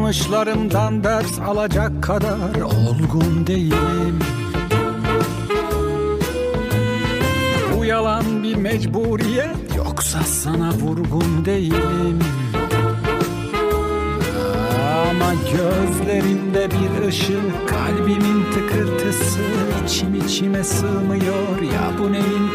Yanlışlarımdan ders alacak kadar olgun değilim. Bu yalan bir mecburiyet, yoksa sana vurgun değilim. Ama gözlerimde bir ışık, kalbimin tıkırtısı içim içime sığmıyor ya, bu neyin